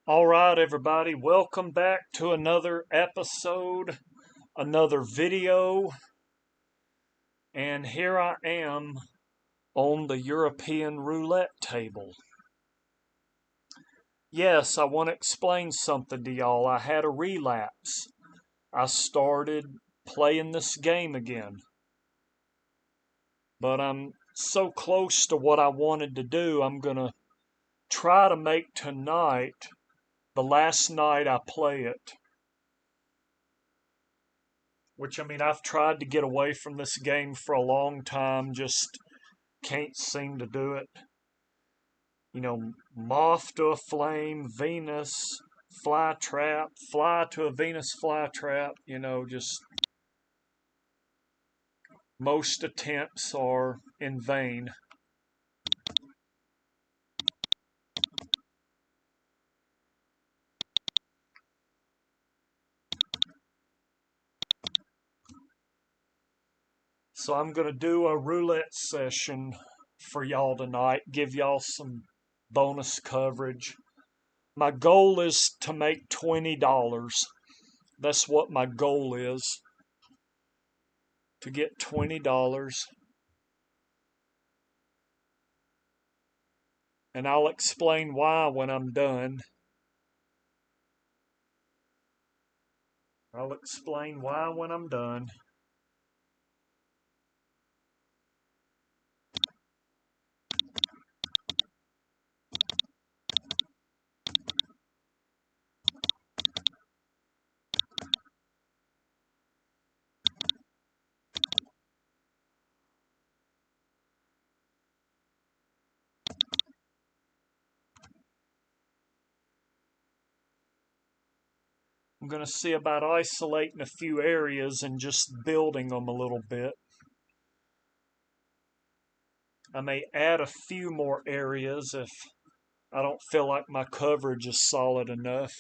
All right, everybody, welcome back to another episode, another video, and here I am on the European Roulette table. Yes, I want to explain something to y'all. I had a relapse. I started playing this game again, but I'm so close to what I wanted to do, I'm going to try to make tonight the last night I play it. Which, I mean, I've tried to get away from this game for a long time, just can't seem to do it. You know, moth to a flame, Venus, fly trap, fly to a Venus fly trap, just most attempts are in vain. So I'm going to do a roulette session for y'all tonight, give y'all some bonus coverage. My goal is to make $20. That's what my goal is, to get $20. And I'll explain why when I'm done. I'll explain why when I'm done. I'm going to see about isolating a few areas and just building them a little bit. I may add a few more areas if I don't feel like my coverage is solid enough.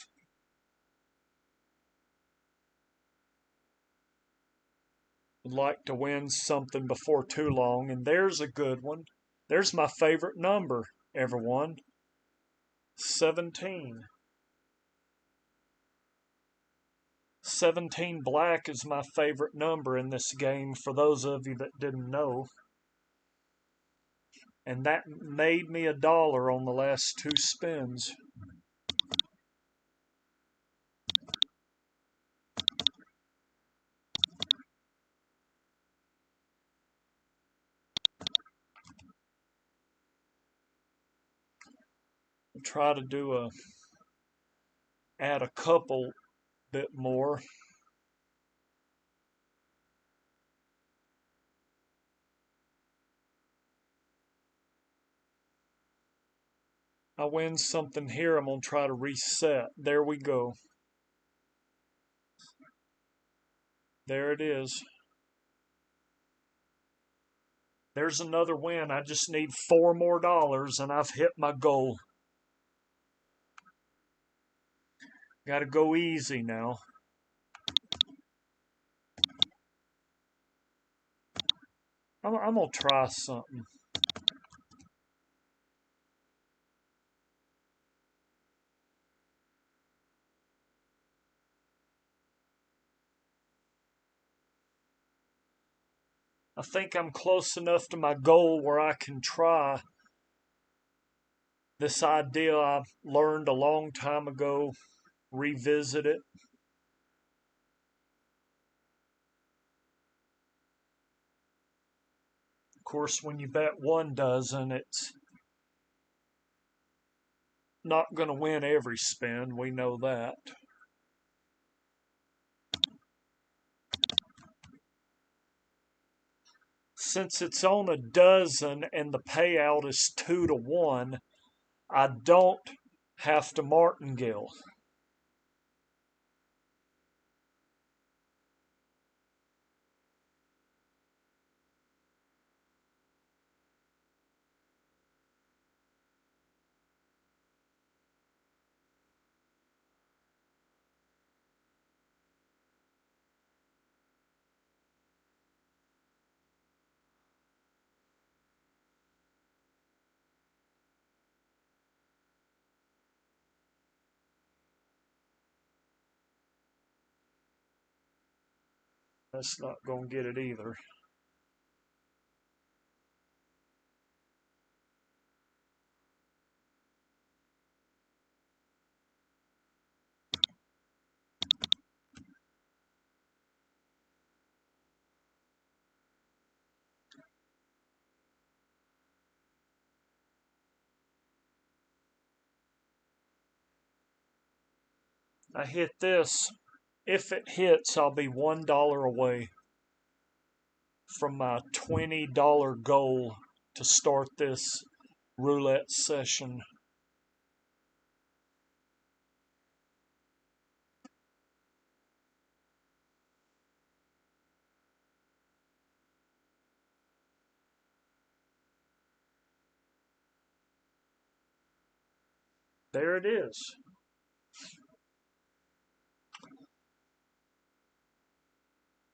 Would like to win something before too long, and there's a good one. There's my favorite number, everyone. 17. 17 black is my favorite number in this game, for those of you that didn't know. And that made me $1 on the last 2 spins. I'll try to add a couple bit more. I win something here, I'm going to try to reset. There we go. There it is. There's another win. I just need $4 more and I've hit my goal. Got to go easy now. I'm going to try something. I think I'm close enough to my goal where I can try this idea I learned a long time ago, revisit it. Of course, when you bet 1 dozen, it's not going to win every spin. We know that. Since it's on 1 dozen and the payout is 2 to 1, I don't have to martingale. That's not going to get it either. I hit this. If it hits, I'll be $1 away from my $20 goal to start this roulette session. There it is.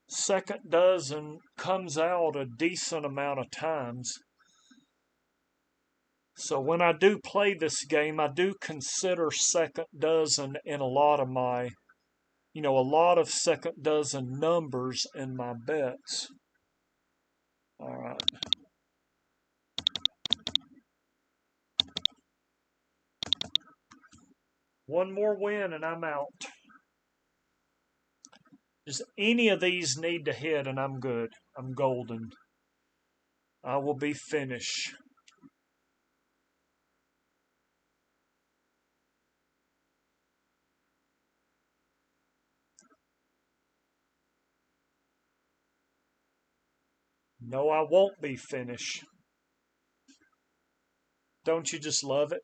Second dozen comes out a decent amount of times. So when I do play this game, I do consider second dozen in a lot of my, a lot of second dozen numbers in my bets. All right. One more win and I'm out. Does any of these need to hit and I'm good? I'm golden. I will be finished. No, I won't be finished. Don't you just love it?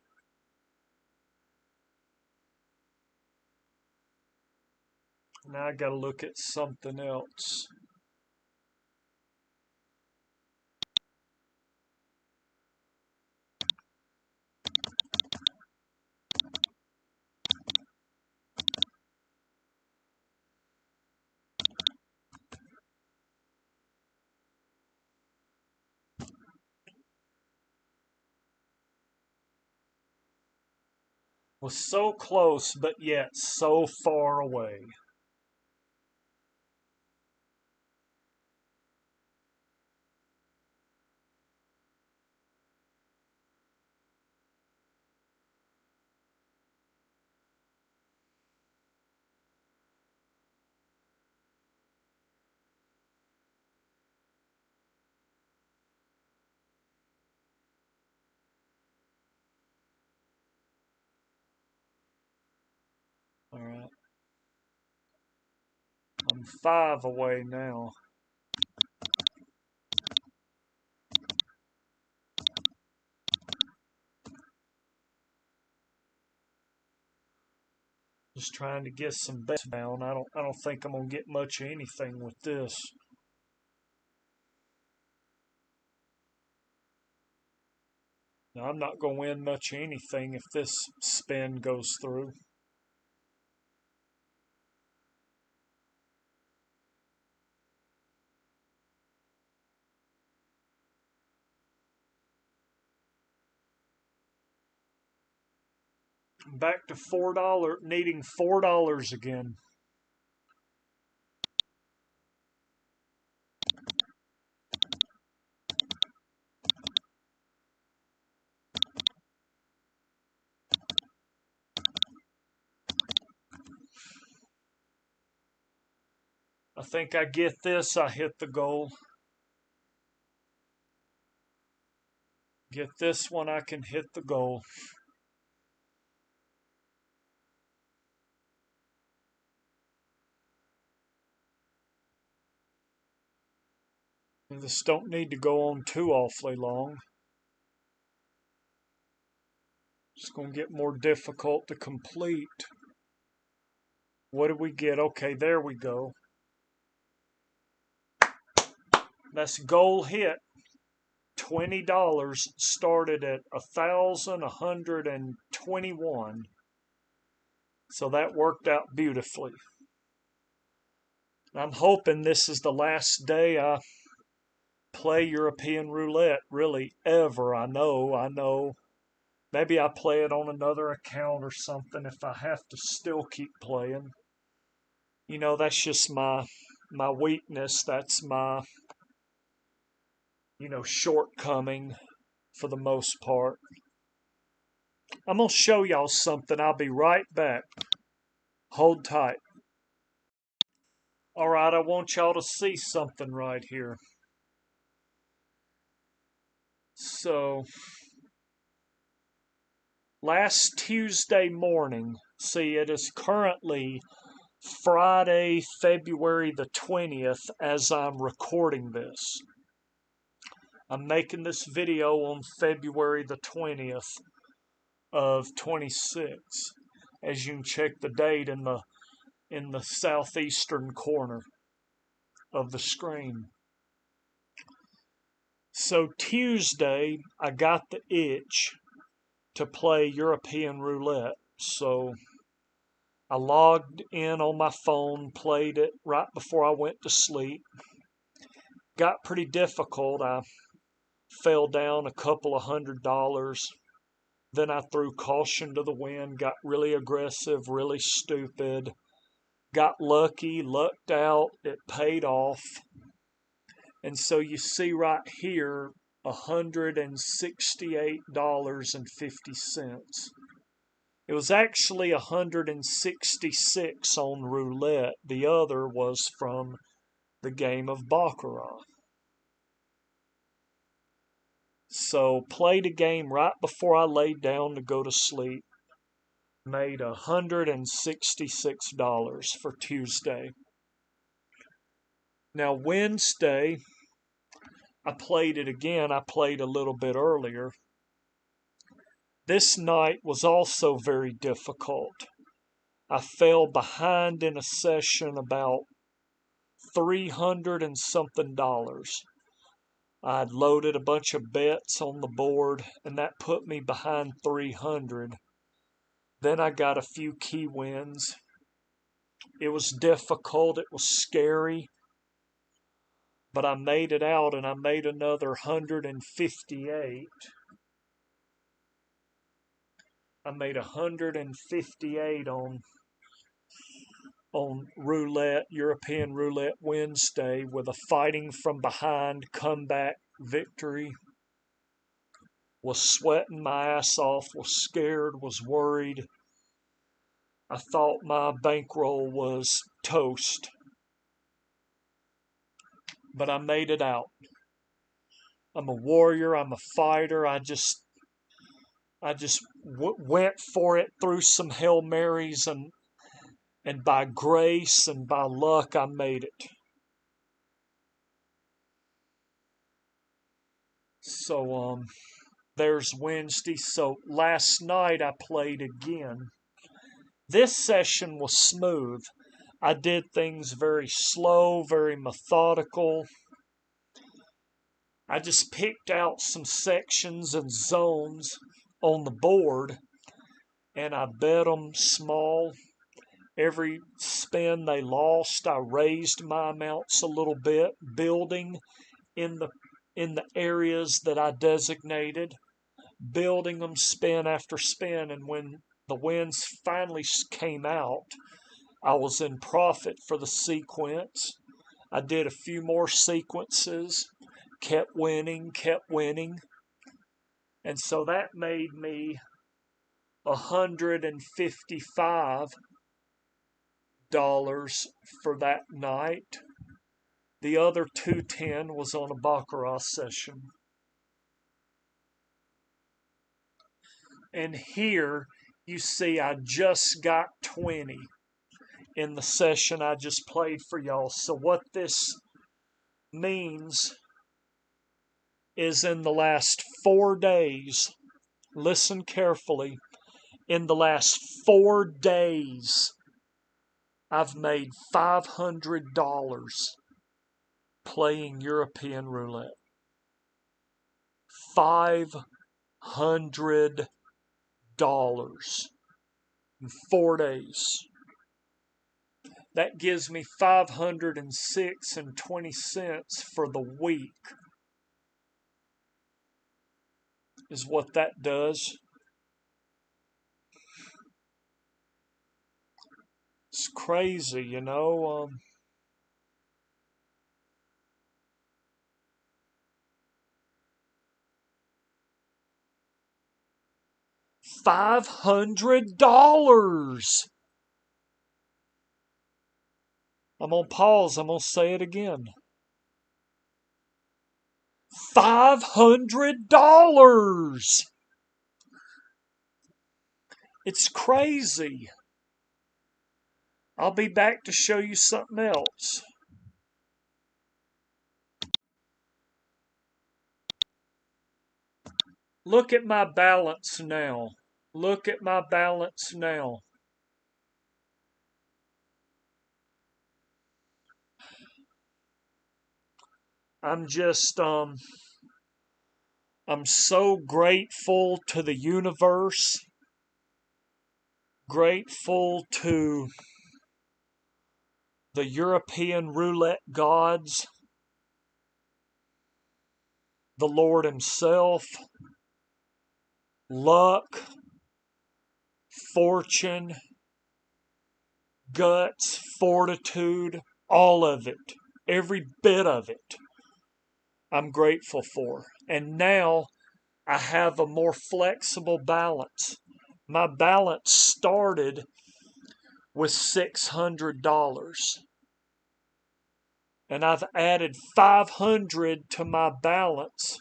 Now I gotta look at something else. Was so close, but yet so far away. All right. I'm 5 away now. Just trying to get some bets down. I don't think I'm gonna get much of anything with this. Now, I'm not gonna win much of anything if this spin goes through. Back to $4, needing $4 again. I think I get this, I hit the goal. Get this one, I can hit the goal. This don't need to go on too awfully long. It's going to get more difficult to complete. What did we get? Okay, there we go. That's goal hit. $20 started at 1,121. So that worked out beautifully. I'm hoping this is the last day I play European Roulette, really, ever. I know. Maybe I play it on another account or something if I have to still keep playing. That's just my my weakness. That's my, shortcoming for the most part. I'm going to show y'all something. I'll be right back. Hold tight. All right, I want y'all to see something right here. So, last Tuesday morning, see, it is currently Friday, February the 20th as I'm recording this. I'm making this video on February the 20th of 26. As you can check the date in the southeastern corner of the screen. So Tuesday, I got the itch to play European Roulette. So I logged in on my phone, played it right before I went to sleep. Got pretty difficult. I fell down a couple of $100. Then I threw caution to the wind, got really aggressive, really stupid. Got lucky, lucked out, it paid off. And so you see right here, $168.50. It was actually 166 on roulette. The other was from the game of Baccarat. So played a game right before I laid down to go to sleep. Made $166 for Tuesday. Now Wednesday, I played it again. I played a little bit earlier. This night was also very difficult. I fell behind in a session about 300 and something dollars. I'd loaded a bunch of bets on the board, and that put me behind 300. Then I got a few key wins. It was difficult. It was scary. But I made it out, and I made another 158. I made 158 on roulette, European Roulette Wednesday, with a fighting from behind comeback victory. Was sweating my ass off, was scared, was worried. I thought my bankroll was toast. But I made it out. I'm a warrior, I'm a fighter. I just went for it, threw some Hail Marys, and by grace and by luck, I made it. So, there's Wednesday. So last night I played again. This session was smooth. I did things very slow, very methodical. I just picked out some sections and zones on the board, and I bet them small. Every spin they lost, I raised my amounts a little bit, building in the areas that I designated, building them spin after spin. And when the wins finally came out, I was in profit for the sequence. I did a few more sequences, kept winning. And so that made me $155 for that night. The other 210 was on a Baccarat session. And here you see I just got 20 in the session I just played for y'all. So what this means is in the last 4 days, listen carefully, in the last 4 days, I've made $500 playing European Roulette. $500 in 4 days. That gives me 506.20 for the week, is what that does. It's crazy, $500. I'm going to pause. I'm going to say it again. $500. It's crazy. I'll be back to show you something else. Look at my balance now. Look at my balance now. I'm so grateful to the universe, grateful to the European Roulette gods, the Lord Himself, luck, fortune, guts, fortitude, all of it, every bit of it, I'm grateful for. And now I have a more flexible balance. My balance started with $600. And I've added $500 to my balance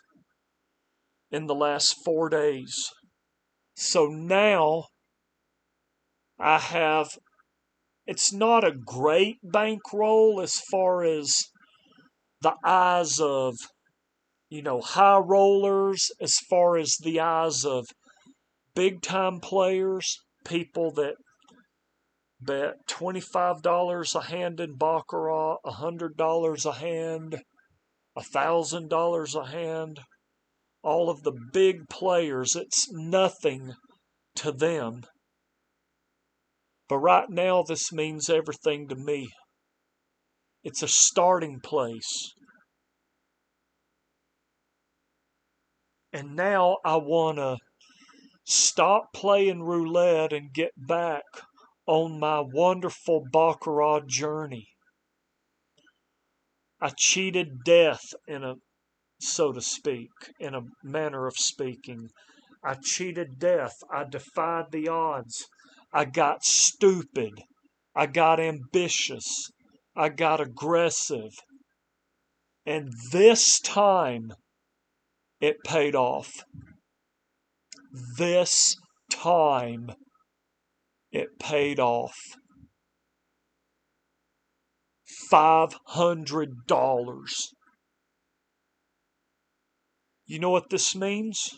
in the last 4 days. So now I have, it's not a great bankroll as far as the eyes of, high rollers, as far as the eyes of big time players, people that bet $25 a hand in Baccarat, $100 a hand, $1,000 a hand. All of the big players, it's nothing to them. But right now, this means everything to me. It's a starting place. And now I want to stop playing roulette and get back on my wonderful Baccarat journey. I cheated death so to speak, in a manner of speaking. I cheated death. I defied the odds. I got stupid. I got ambitious. I got aggressive. And this time, it paid off. This time, it paid off. $500. You know what this means?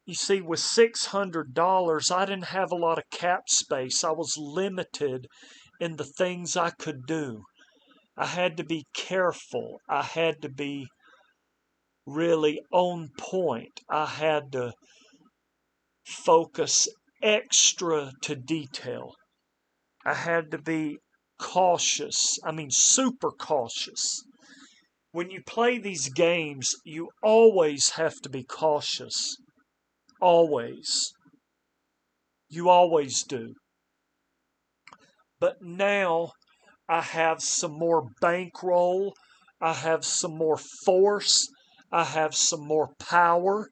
You see, with $600, I didn't have a lot of cap space. I was limited in the things I could do. I had to be careful. I had to be really on point. I had to focus extra to detail. I had to be cautious. I mean, super cautious. When you play these games, you always have to be cautious. Always. You always do. But now I have some more bankroll. I have some more force. I have some more power.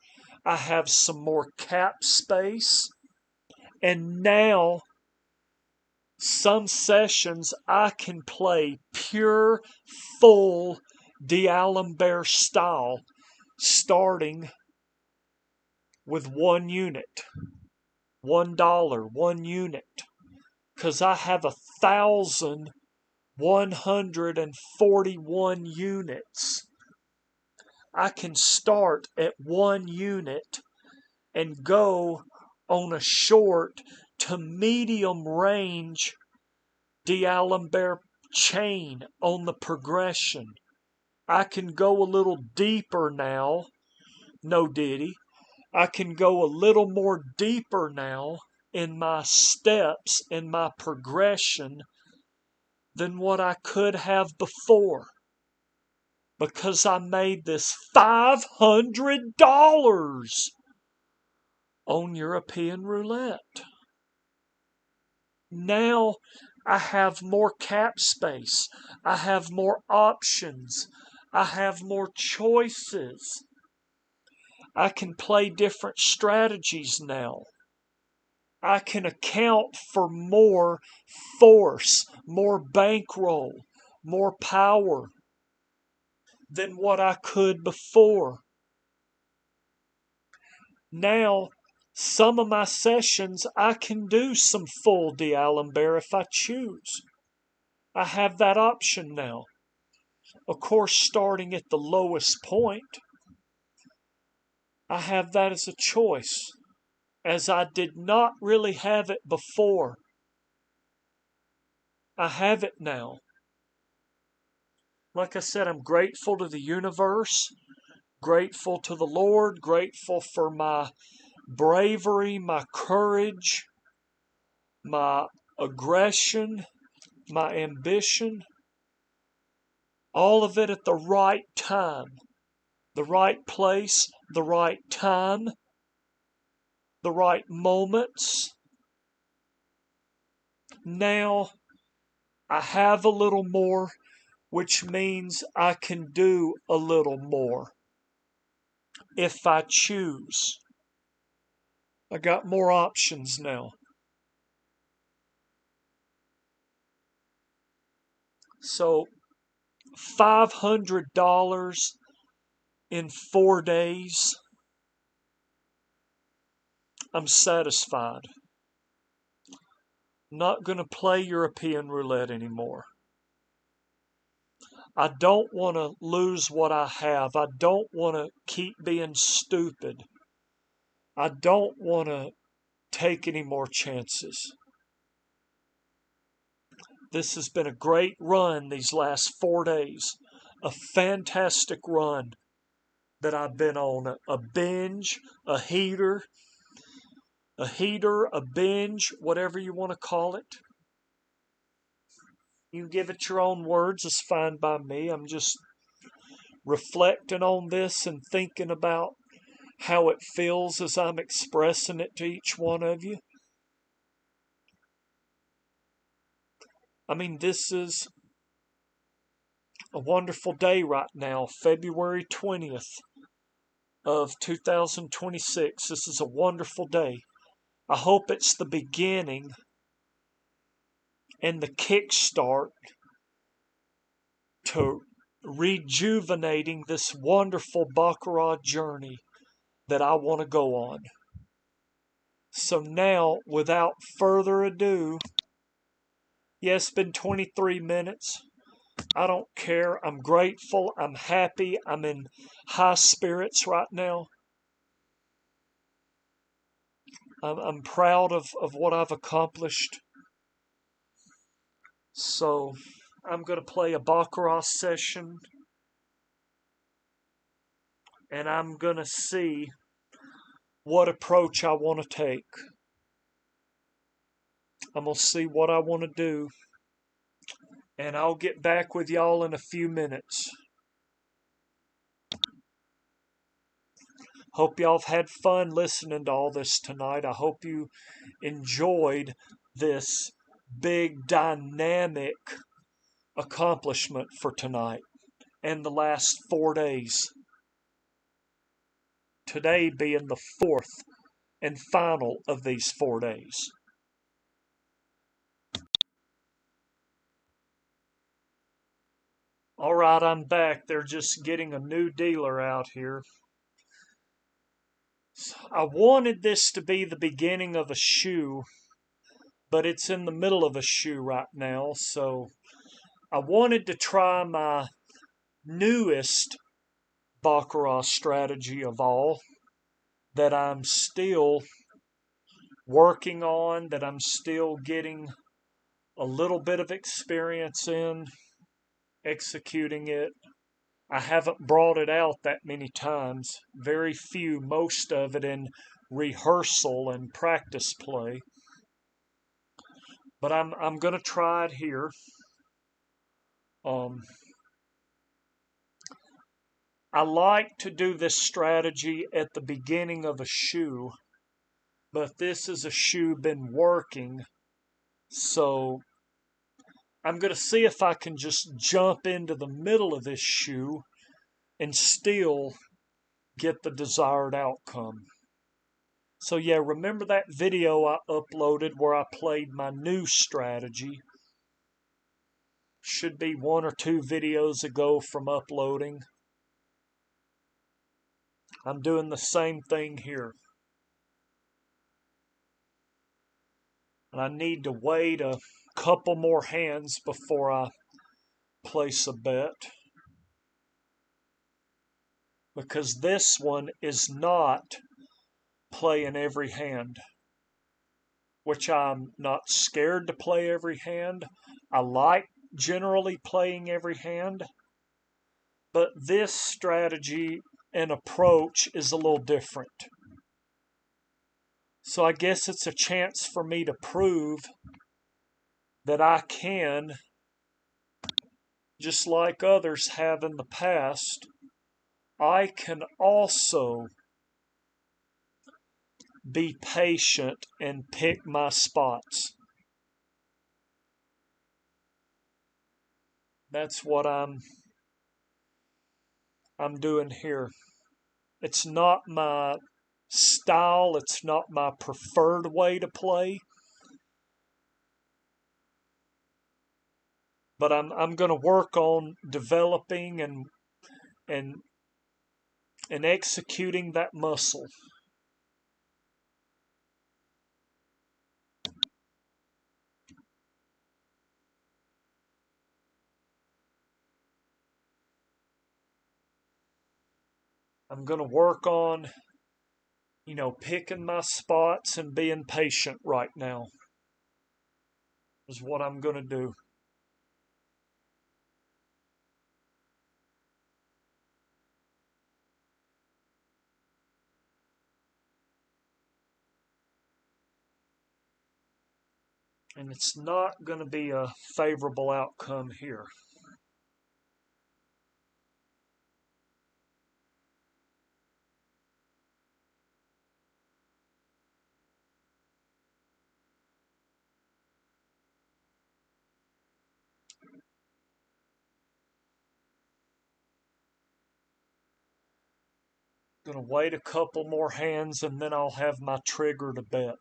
I have some more cap space. And now, some sessions I can play pure, full D'Alembert style, starting with 1 unit. $1, 1 unit. Because I have 1,141 units. I can start at 1 unit and go on a short to medium range D'Alembert chain on the progression. I can go a little deeper now. No diddy. I can go a little more deeper now in my steps, in my progression, than what I could have before. Because I made this $500 on European Roulette. Now I have more cap space. I have more options. I have more choices. I can play different strategies now. I can account for more force, more bankroll, more power than what I could before. Now, some of my sessions, I can do some full D'Alembert if I choose. I have that option now. Of course, starting at the lowest point, I have that as a choice, as I did not really have it before. I have it now. Like I said, I'm grateful to the universe, grateful to the Lord, grateful for my bravery, my courage, my aggression, my ambition, all of it at the right time, the right place, the right time, the right moments. Now I have a little more, which means I can do a little more if I choose. I got more options now. So $500 in 4 days, I'm satisfied. Not going to play European roulette anymore. I don't want to lose what I have. I don't want to keep being stupid. I don't want to take any more chances. This has been a great run these last 4 days. A fantastic run that I've been on. A binge, a heater, a binge, whatever you want to call it. You can give it your own words, it's fine by me. I'm just reflecting on this and thinking about how it feels as I'm expressing it to each one of you. I mean, this is a wonderful day right now, February 20th of 2026. This is a wonderful day. I hope it's the beginning and the kickstart to rejuvenating this wonderful Baccarat journey that I want to go on. So now, without further ado, yes, it's been 23 minutes. I don't care. I'm grateful. I'm happy. I'm in high spirits right now. I'm proud of what I've accomplished. So I'm going to play a Baccarat session. And I'm going to see what approach I want to take. I'm going to see what I want to do. And I'll get back with y'all in a few minutes. Hope y'all have had fun listening to all this tonight. I hope you enjoyed this big dynamic accomplishment for tonight and the last 4 days. Today being the fourth and final of these 4 days. All right, I'm back. They're just getting a new dealer out here. I wanted this to be the beginning of a shoe, but it's in the middle of a shoe right now. So I wanted to try my newest Baccarat strategy of all that I'm still working on, that I'm still getting a little bit of experience in executing it. I haven't brought it out that many times, very few, most of it in rehearsal and practice play. But I'm going to try it here. I like to do this strategy at the beginning of a shoe, but this is a shoe been working, so I'm going to see if I can just jump into the middle of this shoe and still get the desired outcome. So yeah, remember that video I uploaded where I played my new strategy? Should be 1 or 2 videos ago from uploading. I'm doing the same thing here. And I need to wait a couple more hands before I place a bet. Because this one is not playing every hand, which I'm not scared to play every hand. I like generally playing every hand, but this strategy and approach is a little different. So I guess it's a chance for me to prove that I can, just like others have in the past, I can also be patient and pick my spots. That's what I'm doing here. It's not my style, it's not my preferred way to play, but I'm going to work on developing and and executing that muscle. I'm going to work on, picking my spots and being patient right now is what I'm going to do. And it's not going to be a favorable outcome here. Going to wait a couple more hands and then I'll have my trigger to bet.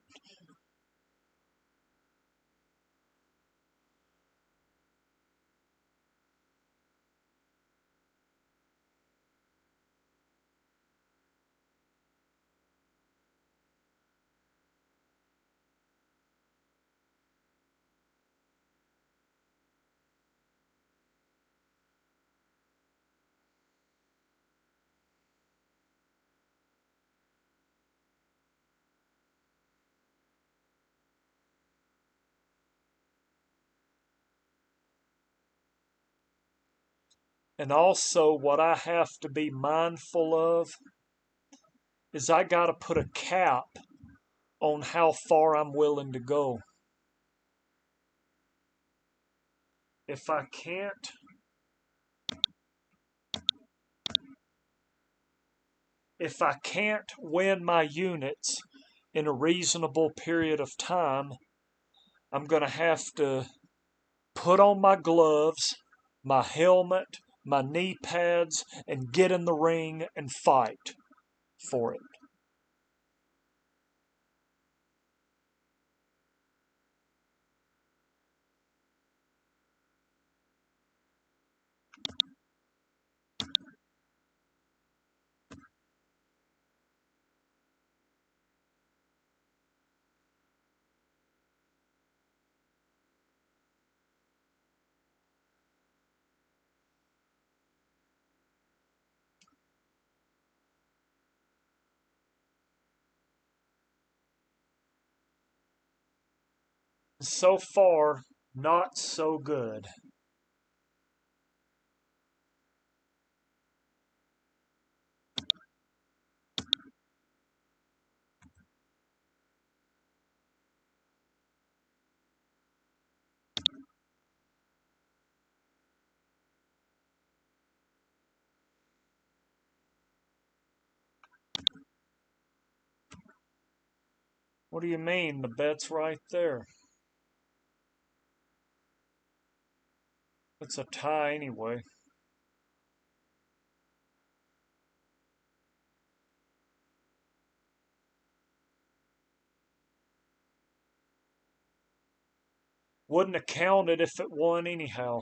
And also, what I have to be mindful of is I got to put a cap on how far I'm willing to go. If I can't win my units in a reasonable period of time, I'm going to have to put on my gloves, my helmet, my knee pads, and get in the ring and fight for it. So far, not so good. What do you mean? The bet's right there. It's a tie anyway. Wouldn't have counted if it won anyhow.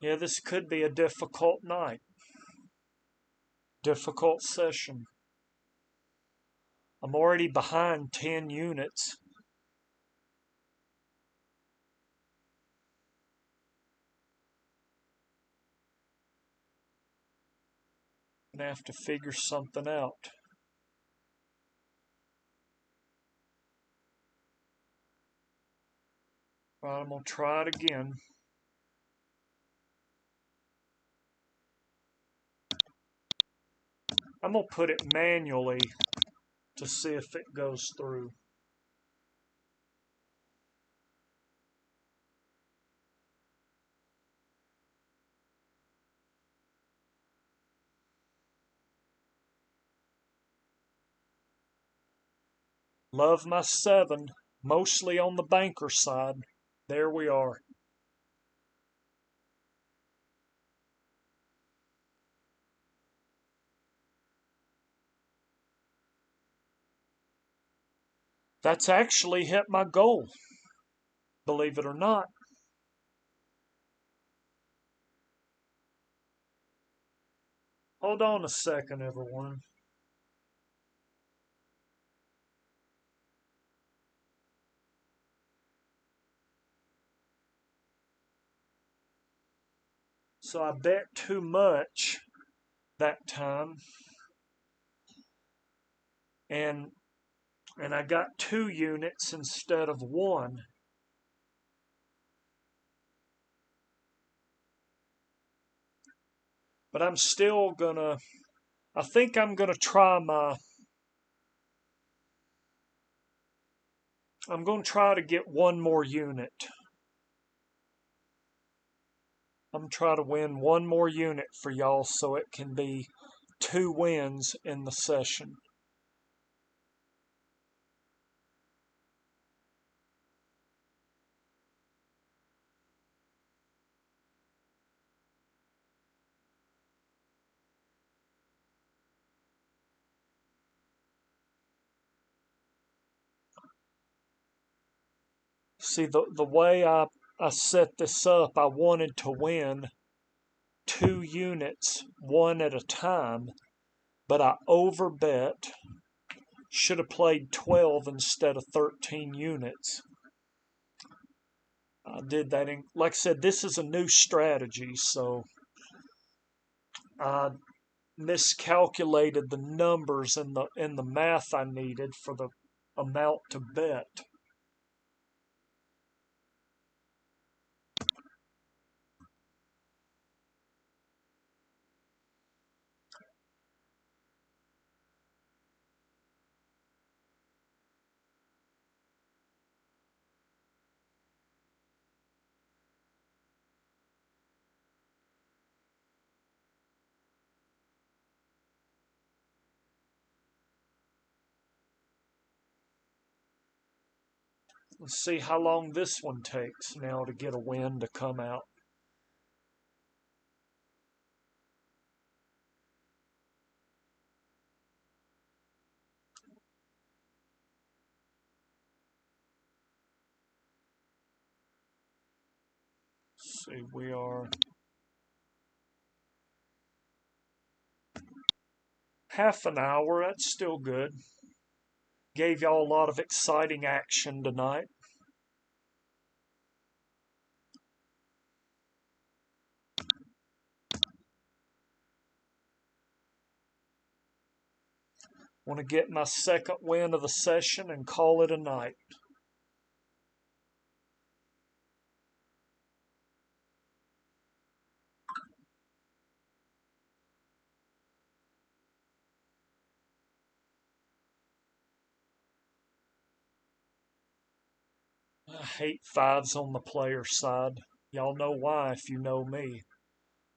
Yeah, this could be a difficult night. Difficult session. I'm already behind 10 units. Gonna have to figure something out. All right, I'm gonna try it again. I'm gonna put it manually to see if it goes through. Love my 7, mostly on the banker side. There we are. That's actually hit my goal, believe it or not. Hold on a second, everyone. So I bet too much that time, and I got 2 units instead of 1. But I'm still gonna, I think I'm gonna I'm gonna try to get 1 more unit. I'm trying to win 1 more unit for y'all so it can be 2 wins in the session. See, the way I set this up, I wanted to win 2 units, 1 at a time, but I overbet. Should have played 12 instead of 13 units. I did that like I said, this is a new strategy, so I miscalculated the numbers and the math I needed for the amount to bet. Let's see how long this one takes now to get a win to come out. Let's see, we are half an hour. That's still good. Gave y'all a lot of exciting action tonight. Want to get my second win of the session and call it a night. I hate fives on the player side. Y'all know why if you know me.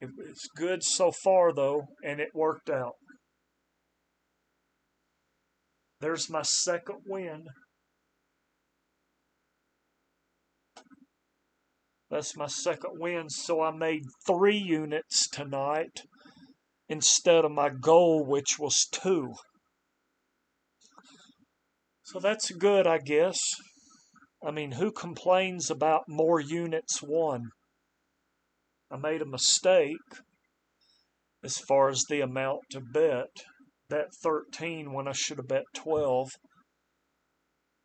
It's good so far, though, and it worked out. There's my second win. That's my second win. So I made 3 units tonight instead of my goal, which was 2. So that's good, I guess. I mean, who complains about more units won? I made a mistake as far as the amount to bet. Bet 13 when I should have bet 12.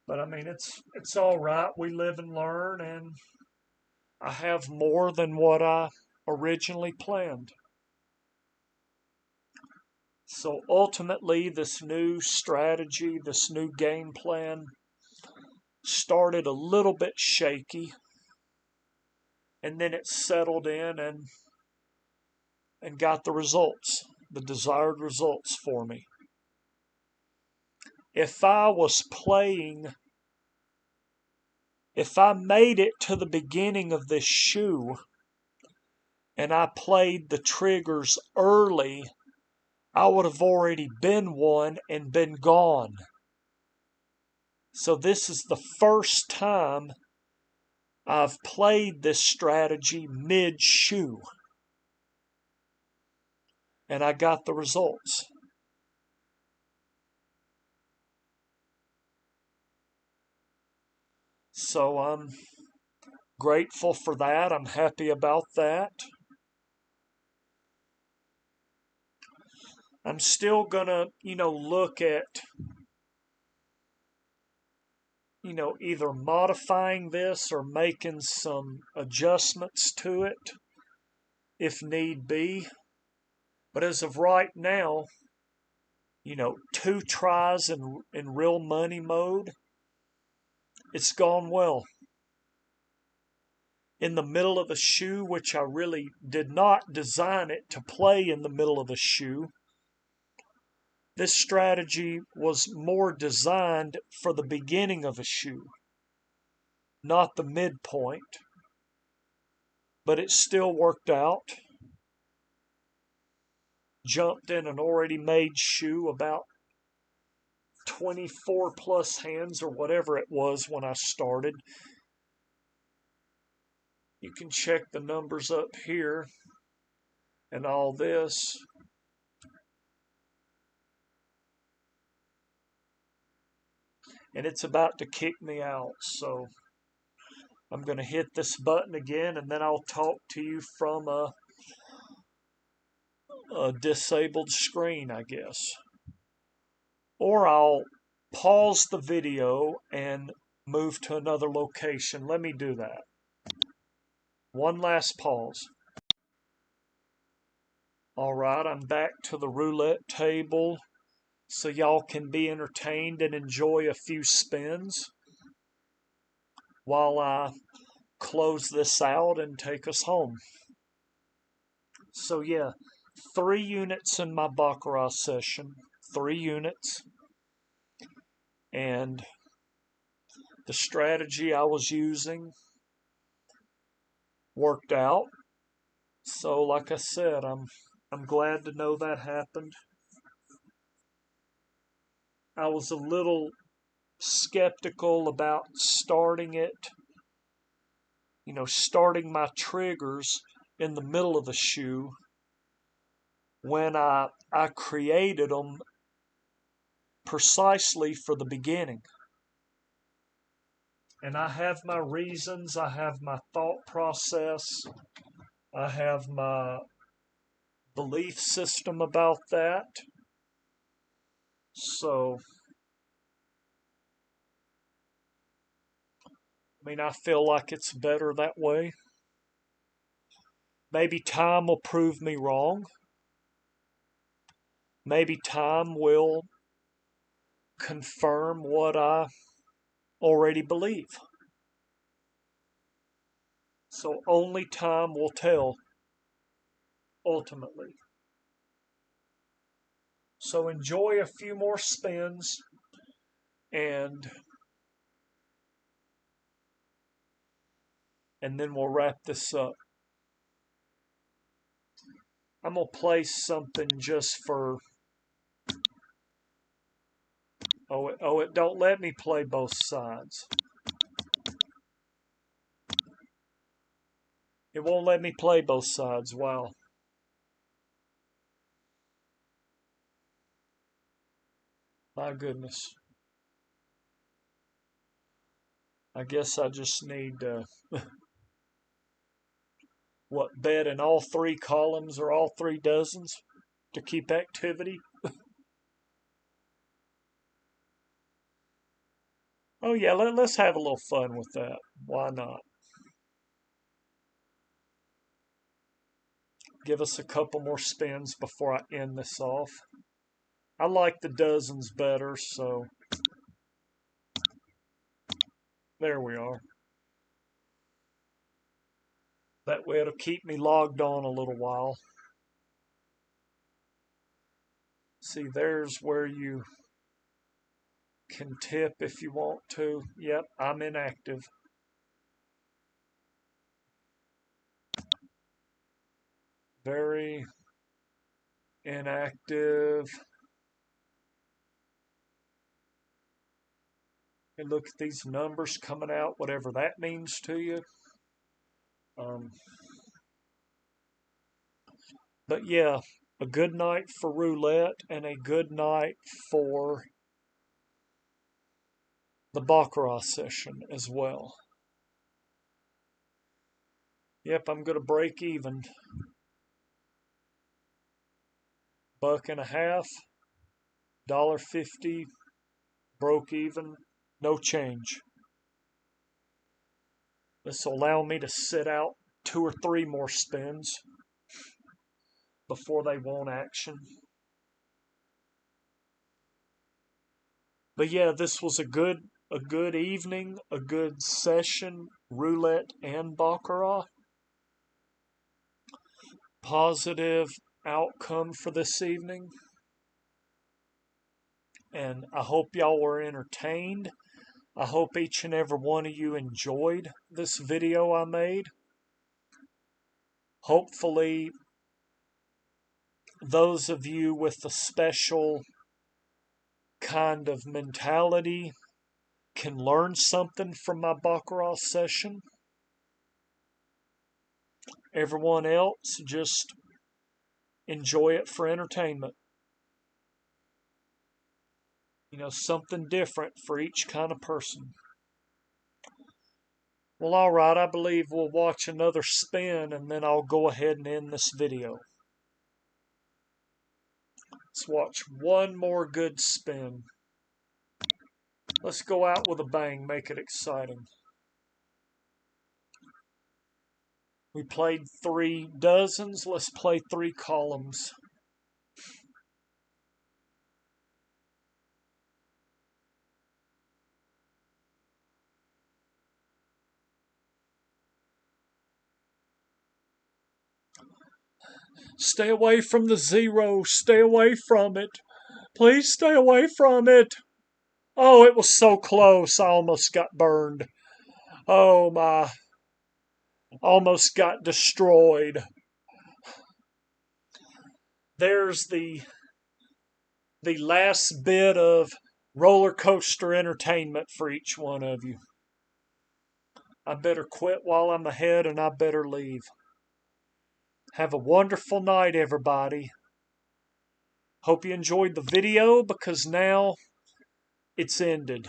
But I mean, it's all right. We live and learn, and I have more than what I originally planned. So ultimately, this new strategy, this new game plan started a little bit shaky, and then it settled in and got the results, the desired results for me. If I was playing, if I made it to the beginning of this shoe and I played the triggers early, I would have already been one and been gone. So this is the first time I've played this strategy mid-shoe. And I got the results. So I'm grateful for that. I'm happy about that. I'm still gonna, look at, either modifying this or making some adjustments to it if need be. But as of right now, 2 tries in real money mode, it's gone well. In the middle of a shoe, which I really did not design it to play in the middle of a shoe, this strategy was more designed for the beginning of a shoe, not the midpoint, but it still worked out. Jumped in an already made shoe about 24 plus hands or whatever it was when I started. You can check the numbers up here and all this. And it's about to kick me out, so I'm going to hit this button again, and then I'll talk to you from a disabled screen, I guess. Or I'll pause the video and move to another location. Let me do that. One last pause. All right, I'm back to the roulette table so y'all can be entertained and enjoy a few spins while I close this out and take us home. So yeah, 3 units in my Baccarat session, 3 units, and the strategy I was using worked out. So like I said, I'm glad to know that happened. I was a little skeptical about starting it, starting my triggers in the middle of the shoe when I created them precisely for the beginning. And I have my reasons, I have my thought process, I have my belief system about that. So, I mean, I feel like it's better that way. Maybe time will prove me wrong. Maybe time will confirm what I already believe. So only time will tell, ultimately. So enjoy a few more spins, and and then we'll wrap this up. I'm going to play something just for... Oh, it don't let me play both sides. It won't let me play both sides. Wow. My goodness. I guess I just need bet in all three columns or all 3 dozens to keep activity? Oh yeah, let's have a little fun with that. Why not? Give us a couple more spins before I end this off. I like the dozens better, so there we are. That way it'll keep me logged on a little while. See, there's where you can tip if you want to. Yep, I'm inactive. Very inactive. And look at these numbers coming out, whatever that means to you. But yeah, a good night for roulette and a good night for the Baccarat session as well. Yep, I'm going to break even. $1.50, $1.50, broke even, no change. This will allow me to sit out 2 or 3 more spins before they want action. But yeah, this was a good evening, a good session, roulette and Baccarat. Positive outcome for this evening. And I hope y'all were entertained. I hope each and every one of you enjoyed this video I made. Hopefully, those of you with a special kind of mentality can learn something from my Baccarat session. Everyone else, just enjoy it for entertainment. You know, something different for each kind of person. Well, all right, I believe we'll watch another spin and then I'll go ahead and end this video. Let's watch one more good spin. Let's go out with a bang, make it exciting. We played 3 dozens, let's play 3 columns. Stay away from the 0. Stay away from it. Please stay away from it. Oh, it was so close. I almost got burned. Oh my. Almost got destroyed. There's the last bit of roller coaster entertainment for each one of you. I better quit while I'm ahead and I better leave. Have a wonderful night, everybody. Hope you enjoyed the video because now it's ended.